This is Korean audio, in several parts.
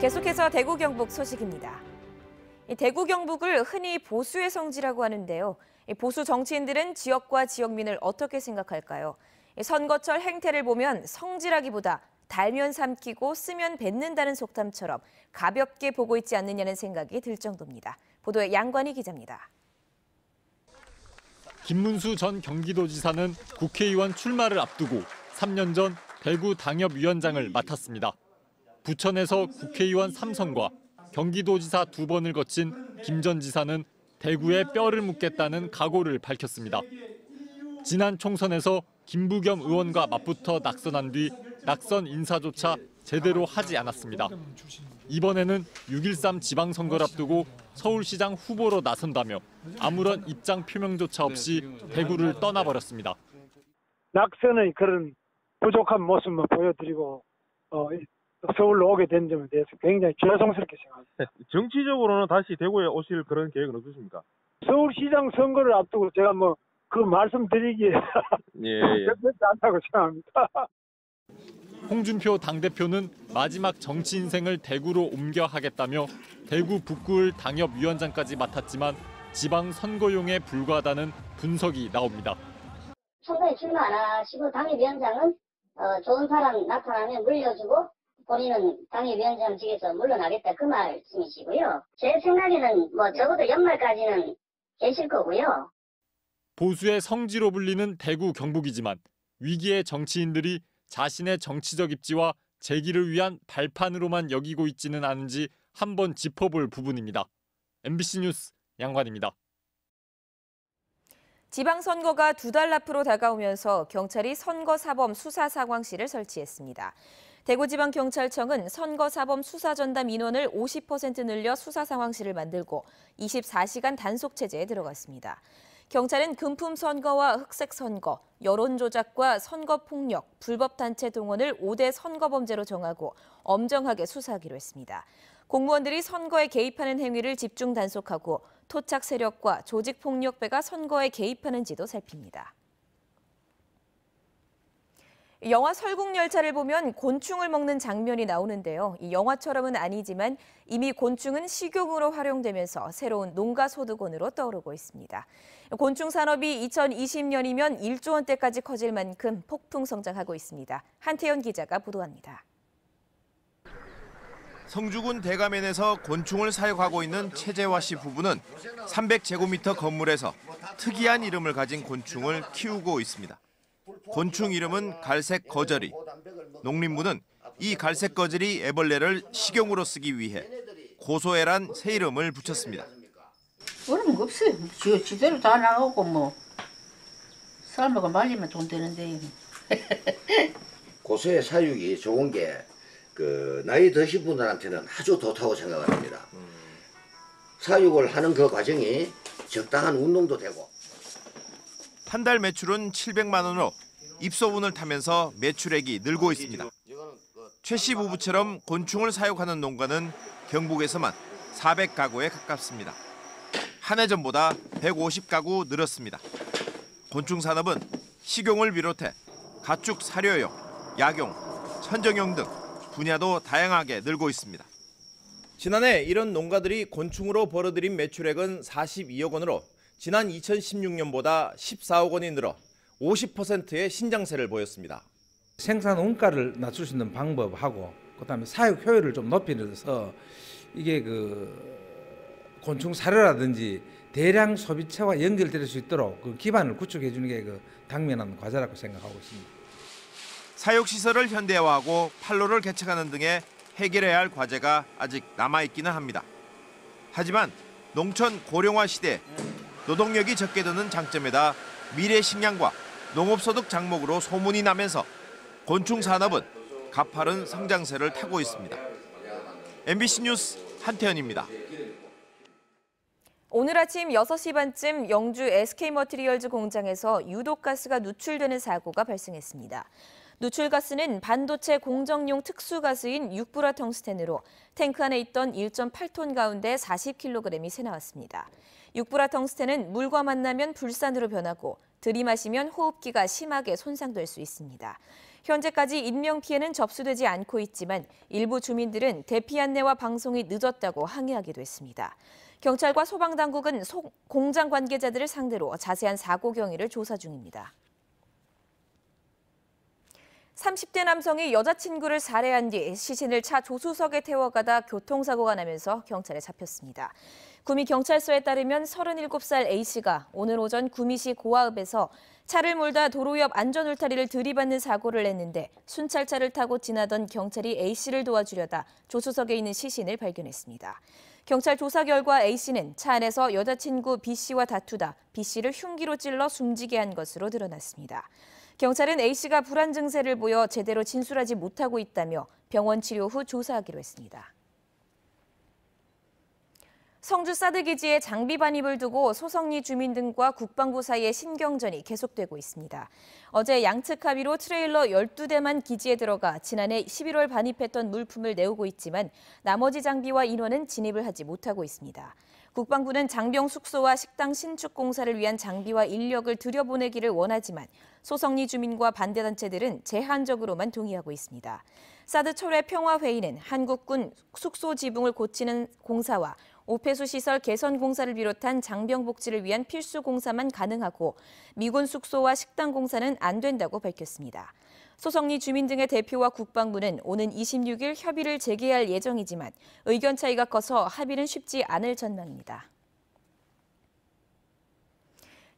계속해서 대구 경북 소식입니다. 대구 경북을 흔히 보수의 성지라고 하는데요. 보수 정치인들은 지역과 지역민을 어떻게 생각할까요? 선거철 행태를 보면 성지라기보다 달면 삼키고 쓰면 뱉는다는 속담처럼 가볍게 보고 있지 않느냐는 생각이 들 정도입니다. 보도에 양관희 기자입니다. 김문수 전 경기도지사는 국회의원 출마를 앞두고 3년 전 대구 당협위원장을 맡았습니다. 부천에서 국회의원 3선과 경기도지사 2번을 거친 김 전 지사는 대구에 뼈를 묻겠다는 각오를 밝혔습니다. 지난 총선에서 김부겸 의원과 맞붙어 낙선한 뒤 낙선 인사조차 제대로 하지 않았습니다. 이번에는 6.13 지방선거를 앞두고 서울시장 후보로 나선다며 아무런 입장 표명조차 없이 대구를 떠나버렸습니다. 낙선의 그런 부족한 모습만 보여드리고 서울로 오게 된 점에 대해서 굉장히 죄송스럽게 생각합니다. 정치적으로는 다시 대구에 오실 그런 계획은 없으십니까? 서울시장 선거를 앞두고 제가 그 말씀드리기에 적절치 않다고 생각합니다. 홍준표 당대표는 마지막 정치 인생을 대구로 옮겨 하겠다며 대구 북구을 당협위원장까지 맡았지만 지방 선거용에 불과하다는 분석이 나옵니다. 선거에 출마 안 하시고 당협위원장은 좋은 사람 나타나면 물려주고 본인은 당협위원장직에서 물러나겠다 그 말씀이시고요. 제 생각에는 적어도 연말까지는 계실 거고요. 보수의 성지로 불리는 대구 경북이지만 위기의 정치인들이 자신의 정치적 입지와 재기를 위한 발판으로만 여기고 있지는 않은지 한번 짚어볼 부분입니다. MBC 뉴스 양관입니다. 지방선거가 2달 앞으로 다가오면서 경찰이 선거사범 수사상황실을 설치했습니다. 대구지방경찰청은 선거사범 수사전담 인원을 50% 늘려 수사상황실을 만들고 24시간 단속체제에 들어갔습니다. 경찰은 금품선거와 흑색선거, 여론조작과 선거폭력, 불법단체 동원을 5대 선거범죄로 정하고 엄정하게 수사하기로 했습니다. 공무원들이 선거에 개입하는 행위를 집중 단속하고 토착 세력과 조직폭력배가 선거에 개입하는지도 살핍니다. 영화 설국열차를 보면 곤충을 먹는 장면이 나오는데요. 이 영화처럼은 아니지만 이미 곤충은 식용으로 활용되면서 새로운 농가소득원으로 떠오르고 있습니다. 곤충 산업이 2020년이면 1조 원대까지 커질 만큼 폭풍 성장하고 있습니다. 한태현 기자가 보도합니다. 성주군 대가면에서 곤충을 사육하고 있는 최재화 씨 부부는 300제곱미터 건물에서 특이한 이름을 가진 곤충을 키우고 있습니다. 곤충 이름은 갈색 거저리. 농림부는 이 갈색 거저리 애벌레를 식용으로 쓰기 위해 고소해란 새 이름을 붙였습니다. 어려운 거 없어요. 지대로 다 나오고 삶아가 말리면 돈 되는데. 고소해 사육이 좋은 게 나이 드신 분들한테는 아주 좋다고 생각을 합니다. 사육을 하는 그 과정이 적당한 운동도 되고. 한 달 매출은 700만 원으로 입소문을 타면서 매출액이 늘고 있습니다. 최 씨 부부처럼 곤충을 사육하는 농가는 경북에서만 400가구에 가깝습니다. 한 해 전보다 150가구 늘었습니다. 곤충 산업은 식용을 비롯해 가축 사료용, 약용, 선정용 등 분야도 다양하게 늘고 있습니다. 지난해 이런 농가들이 곤충으로 벌어들인 매출액은 42억 원으로 지난 2016년보다 14억 원이 늘어 50%의 신장세를 보였습니다. 생산 원가를 낮출 수 있는 방법하고 그다음에 사육 효율을 좀 높이면서 이게 곤충 사료라든지 대량 소비체와 연결될 수 있도록 그 기반을 구축해 주는 게 당면한 과제라고 생각하고 있습니다. 사육 시설을 현대화하고 판로를 개척하는 등의 해결해야 할 과제가 아직 남아있기는 합니다. 하지만 농촌 고령화 시대에 노동력이 적게 드는 장점에다 미래 식량과 농업소득 장목으로 소문이 나면서 곤충 산업은 가파른 성장세를 타고 있습니다. MBC 뉴스 한태현입니다. 오늘 아침 6시 반쯤 영주 SK머티리얼즈 공장에서 유독가스가 누출되는 사고가 발생했습니다. 누출가스는 반도체 공정용 특수가스인 육불화텅스텐으로 탱크 안에 있던 1.8톤 가운데 40kg이 새나왔습니다. 육불화텅스텐은 물과 만나면 불산으로 변하고 들이마시면 호흡기가 심하게 손상될 수 있습니다. 현재까지 인명피해는 접수되지 않고 있지만 일부 주민들은 대피 안내와 방송이 늦었다고 항의하기도 했습니다. 경찰과 소방당국은 공장 관계자들을 상대로 자세한 사고 경위를 조사 중입니다. 30대 남성이 여자친구를 살해한 뒤 시신을 차 조수석에 태워가다 교통사고가 나면서 경찰에 잡혔습니다. 구미 경찰서에 따르면 37살 A씨가 오늘 오전 구미시 고아읍에서 차를 몰다 도로 옆 안전울타리를 들이받는 사고를 냈는데 순찰차를 타고 지나던 경찰이 A씨를 도와주려다 조수석에 있는 시신을 발견했습니다. 경찰 조사 결과 A씨는 차 안에서 여자친구 B씨와 다투다 B씨를 흉기로 찔러 숨지게 한 것으로 드러났습니다. 경찰은 A씨가 불안 증세를 보여 제대로 진술하지 못하고 있다며 병원 치료 후 조사하기로 했습니다. 성주 사드 기지에 장비 반입을 두고 소성리 주민 등과 국방부 사이의 신경전이 계속되고 있습니다. 어제 양측 합의로 트레일러 12대만 기지에 들어가 지난해 11월 반입했던 물품을 내오고 있지만 나머지 장비와 인원은 진입을 하지 못하고 있습니다. 국방부는 장병 숙소와 식당 신축 공사를 위한 장비와 인력을 들여보내기를 원하지만 소성리 주민과 반대단체들은 제한적으로만 동의하고 있습니다. 사드 철회 평화회의는 한국군 숙소 지붕을 고치는 공사와 오폐수 시설 개선 공사를 비롯한 장병 복지를 위한 필수 공사만 가능하고 미군 숙소와 식당 공사는 안 된다고 밝혔습니다. 소성리 주민 등의 대표와 국방부는 오는 26일 협의를 재개할 예정이지만 의견 차이가 커서 합의는 쉽지 않을 전망입니다.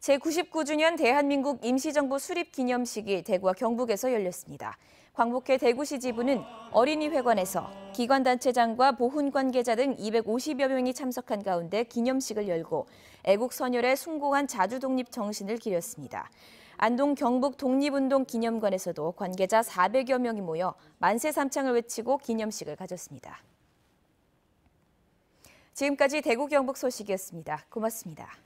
제99주년 대한민국 임시정부 수립 기념식이 대구와 경북에서 열렸습니다. 광복회 대구시 지부는 어린이회관에서 기관단체장과 보훈 관계자 등 250여 명이 참석한 가운데 기념식을 열고 애국 선열에 숭고한 자주독립 정신을 기렸습니다. 안동 경북 독립운동 기념관에서도 관계자 400여 명이 모여 만세 삼창을 외치고 기념식을 가졌습니다. 지금까지 대구 경북 소식이었습니다. 고맙습니다.